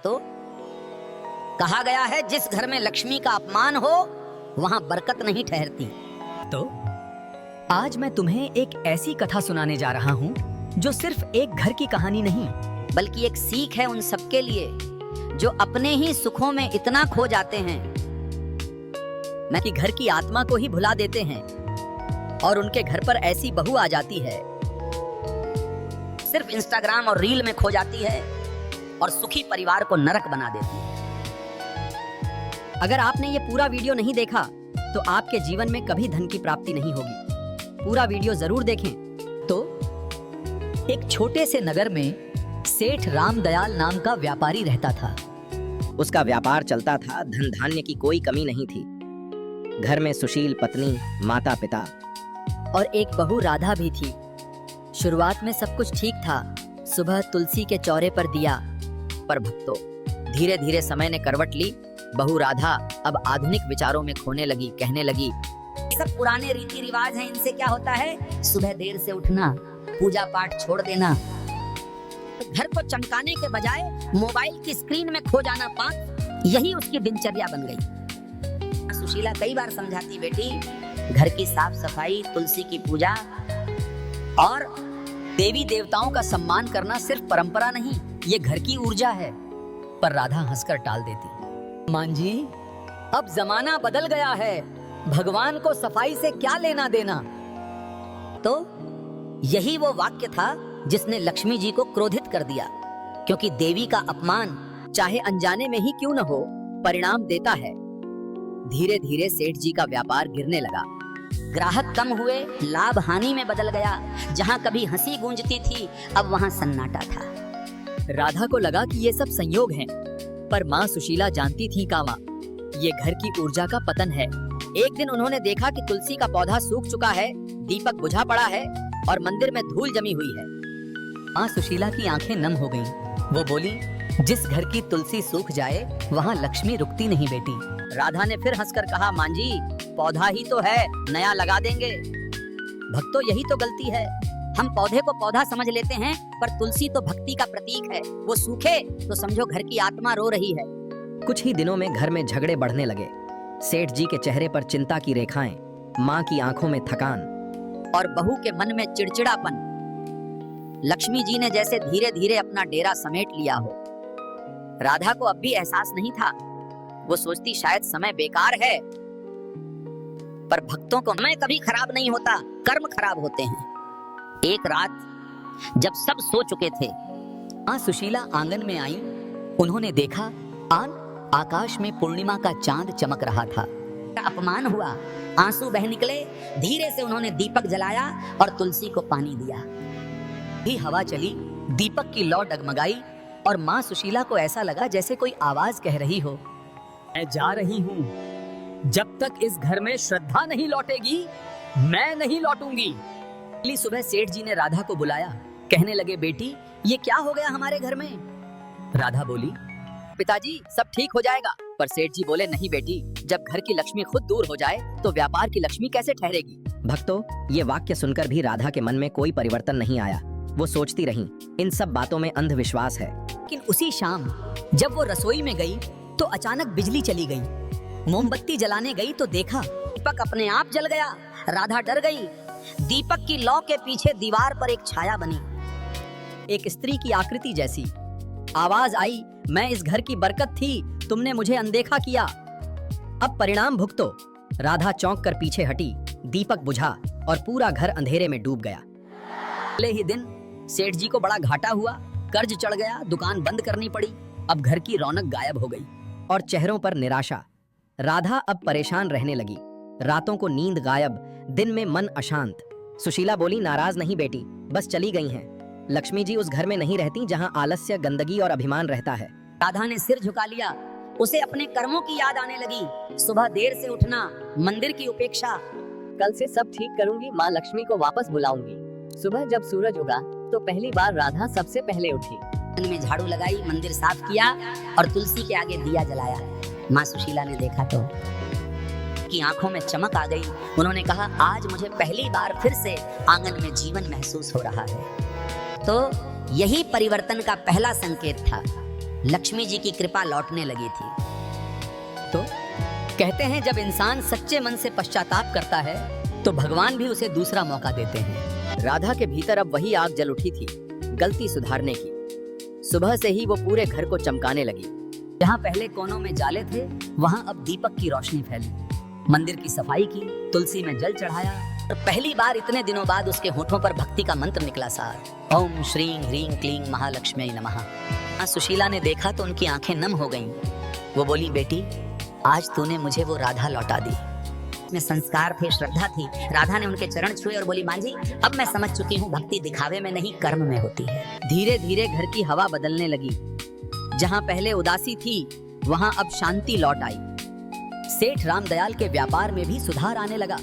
तो कहा गया है जिस घर में लक्ष्मी का अपमान हो वहां बरकत नहीं ठहरती। तो आज मैं तुम्हें एक ऐसी कथा सुनाने जा रहा हूँ जो सिर्फ एक घर की कहानी नहीं बल्कि एक सीख है उन सबके लिए जो अपने ही सुखों में इतना खो जाते हैं कि घर की आत्मा को ही भुला देते हैं और उनके घर पर ऐसी बहू आ जाती है सिर्फ इंस्टाग्राम और रील में खो जाती है और सुखी परिवार को नरक बना देती है। अगर आपने ये पूरा वीडियो नहीं देखा तो आपके जीवन में कभी धन की प्राप्ति नहीं होगी। पूरा वीडियो जरूर देखें। तो एक छोटे से नगर में सेठ रामदयाल नाम का व्यापारी रहता था। उसका व्यापार चलता था, धन धान्य की कोई कमी नहीं थी। घर में सुशील पत्नी, माता पिता और एक बहू राधा भी थी। शुरुआत में सब कुछ ठीक था। सुबह तुलसी के चौरे पर दिया, पर भक्तों धीरे धीरे समय ने करवट ली। बहू राधा अब आधुनिक विचारों में खोने लगी, कहने लगी सब पुराने रीति रिवाज हैं, इनसे क्या होता है, सुबह देर से उठना, पूजा पाठ छोड़ देना, घर को चमकाने के बजाय मोबाइल की स्क्रीन में खो जाना पाप, यही उसकी दिनचर्या बन गई। सुशीला कई बार समझाती, बेटी घर की साफ सफाई, तुलसी की पूजा और देवी देवताओं का सम्मान करना सिर्फ परंपरा नहीं, ये घर की ऊर्जा है। पर राधा हंसकर टाल देती, मां जी अब जमाना बदल गया है, भगवान को सफाई से क्या लेना देना। तो यही वो वाक्य था जिसने लक्ष्मी जी को क्रोधित कर दिया, क्योंकि देवी का अपमान चाहे अनजाने में ही क्यों न हो परिणाम देता है। धीरे धीरे सेठ जी का व्यापार गिरने लगा। ग्राहक कम हुए, लाभ हानि में बदल गया। जहां कभी हंसी गूंजती थी अब वहां सन्नाटा था। राधा को लगा कि ये सब संयोग हैं, पर माँ सुशीला जानती थी कामा ये घर की ऊर्जा का पतन है। एक दिन उन्होंने देखा कि तुलसी का पौधा सूख चुका है, दीपक बुझा पड़ा है और मंदिर में धूल जमी हुई है। माँ सुशीला की आंखें नम हो गईं। वो बोली, जिस घर की तुलसी सूख जाए वहाँ लक्ष्मी रुकती नहीं बेटी। राधा ने फिर हंसकर कहा, मां जी पौधा ही तो है, नया लगा देंगे। भक्तों यही तो गलती है, हम पौधे को पौधा समझ लेते हैं, पर तुलसी तो भक्ति का प्रतीक है। वो सूखे तो समझो घर की आत्मा रो रही है। कुछ ही दिनों में घर में झगड़े बढ़ने लगे। सेठ जी के चेहरे पर चिंता की रेखाएं, माँ की आंखों में थकान और बहू के मन में चिड़चिड़ापन। लक्ष्मी जी ने जैसे धीरे धीरे अपना डेरा समेट लिया हो। राधा को अब भी एहसास नहीं था। वो सोचती शायद समय बेकार है, पर भक्तों को समय कभी खराब नहीं होता, कर्म खराब होते हैं। एक रात जब सब सो चुके थे, मां सुशीला आंगन में आई। उन्होंने देखा आकाश में पूर्णिमा का चांद चमक रहा था। अपमान हुआ, आंसू बह निकले। धीरे से उन्होंने दीपक जलाया और तुलसी को पानी दिया। भी हवा चली, दीपक की लौ डगमगाई और मां सुशीला को ऐसा लगा जैसे कोई आवाज कह रही हो, मैं जा रही हूँ, जब तक इस घर में श्रद्धा नहीं लौटेगी मैं नहीं लौटूंगी। अगली सुबह सेठ जी ने राधा को बुलाया, कहने लगे, बेटी ये क्या हो गया हमारे घर में। राधा बोली, पिताजी सब ठीक हो जाएगा। पर सेठ जी बोले, नहीं बेटी, जब घर की लक्ष्मी खुद दूर हो जाए तो व्यापार की लक्ष्मी कैसे ठहरेगी। भक्तों ये वाक्य सुनकर भी राधा के मन में कोई परिवर्तन नहीं आया। वो सोचती रही, इन सब बातों में अंधविश्वास है। लेकिन उसी शाम जब वो रसोई में गई तो अचानक बिजली चली गई। मोमबत्ती जलाने गई तो देखा दीपक अपने आप जल गया। राधा डर गई। दीपक की लौ के पीछे दीवार पर एक छाया बनी, एक स्त्री की आकृति जैसी। आवाज आई, मैं इस घर की बरकत थी, तुमने मुझे अनदेखा किया, अब परिणाम भुगतो। राधा चौंक कर पीछे हटी, दीपक बुझा और पूरा घर अंधेरे में डूब गया। अगले ही दिन सेठ जी को बड़ा घाटा हुआ, कर्ज चढ़ गया, दुकान बंद करनी पड़ी। अब घर की रौनक गायब हो गई और चेहरों पर निराशा। राधा अब परेशान रहने लगी। रातों को नींद गायब, दिन में मन अशांत। सुशीला बोली, नाराज नहीं बेटी, बस चली गई हैं। लक्ष्मी जी उस घर में नहीं रहती जहां आलस्य, गंदगी और अभिमान रहता है। राधा ने सिर झुका लिया। उसे अपने कर्मों की याद आने लगी। सुबह देर से उठना, मंदिर की उपेक्षा। कल से सब ठीक करूंगी, माँ लक्ष्मी को वापस बुलाऊंगी। सुबह जब सूरज उगा तो पहली बार राधा सबसे पहले उठी। आंगन में झाड़ू लगाई, मंदिर साफ किया और तुलसी के आगे दिया जलाया। माँ सुशीला ने देखा तो की आंखों में चमक आ गई। उन्होंने कहा, आज मुझे पहली बार फिर से आंगन में जीवन महसूस हो रहा है। तो यही परिवर्तन का पहला संकेत था। लक्ष्मी जी की कृपा लौटने लगी थी। तो कहते हैं जब इंसान सच्चे मन से पश्चाताप करता है तो भगवान भी उसे दूसरा मौका देते हैं। राधा के भीतर अब वही आग जल उठी थी, गलती सुधारने की। सुबह से ही वो पूरे घर को चमकाने लगी। जहाँ पहले कोनों में जाले थे वहाँ अब दीपक की रोशनी फैली। मंदिर की सफाई की, तुलसी में जल चढ़ाया और पहली बार इतने दिनों बाद उसके होठों पर भक्ति का मंत्र निकला सार। ओम श्रीं ह्रीं क्लीं महालक्ष्मी नमः। सुशीला ने देखा तो उनकी आंखें नम हो गईं। वो बोली, बेटी आज तूने मुझे वो राधा लौटा दी। में संस्कार थे, श्रद्धा थी। राधा ने उनके चरण छुए और बोली, मां जी अब मैं समझ चुकी हूँ, भक्ति दिखावे में नहीं कर्म में होती है। धीरे धीरे घर की हवा बदलने लगी। जहाँ पहले उदासी थी वहाँ अब शांति लौट आई। सेठ रामदयाल के व्यापार में भी सुधार आने लगा।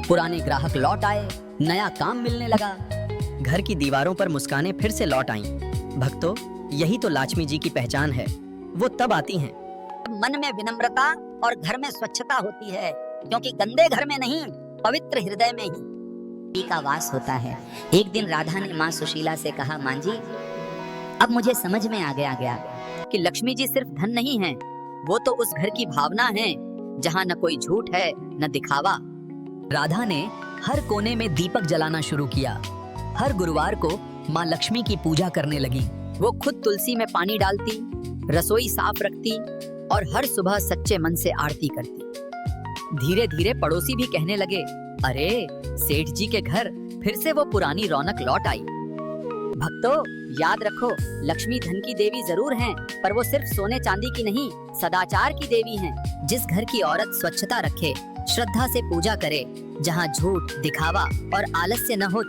पुराने ग्राहक लौट आए, नया काम मिलने लगा। घर की दीवारों पर मुस्कानें फिर से लौट आईं। भक्तों, यही तो लक्ष्मी जी की पहचान है। वो तब आती हैं मन में विनम्रता और घर में स्वच्छता होती है, क्योंकि गंदे घर में नहीं, पवित्र हृदय में ही का वास होता है। एक दिन राधा ने माँ सुशीला से कहा, माँ जी अब मुझे समझ में आ गया कि लक्ष्मी जी सिर्फ धन नहीं है, वो तो उस घर की भावना है जहाँ न कोई झूठ है न दिखावा। राधा ने हर कोने में दीपक जलाना शुरू किया। हर गुरुवार को माँ लक्ष्मी की पूजा करने लगी। वो खुद तुलसी में पानी डालती, रसोई साफ रखती और हर सुबह सच्चे मन से आरती करती। धीरे धीरे पड़ोसी भी कहने लगे, अरे सेठ जी के घर फिर से वो पुरानी रौनक लौट आई। भक्तों, याद रखो, लक्ष्मी धन की देवी जरूर हैं, पर वो सिर्फ सोने चांदी की नहीं, सदाचार की देवी हैं। जिस घर की औरत स्वच्छता रखे, श्रद्धा से पूजा करे, जहाँ झूठ, दिखावा और आलस्य न हो,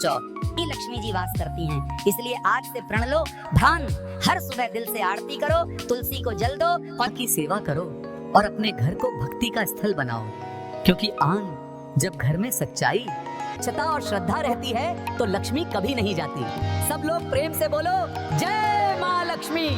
लक्ष्मी जी वास करती हैं। इसलिए आज से प्रण लो, ध्यान, हर सुबह दिल से आरती करो, तुलसी को जल दो और की सेवा करो और अपने घर को भक्ति का स्थल बनाओ। क्योंकि जब घर में सच्चाई, स्वच्छता और श्रद्धा रहती है तो लक्ष्मी कभी नहीं जाती। सब लोग प्रेम से बोलो, जय माँ लक्ष्मी।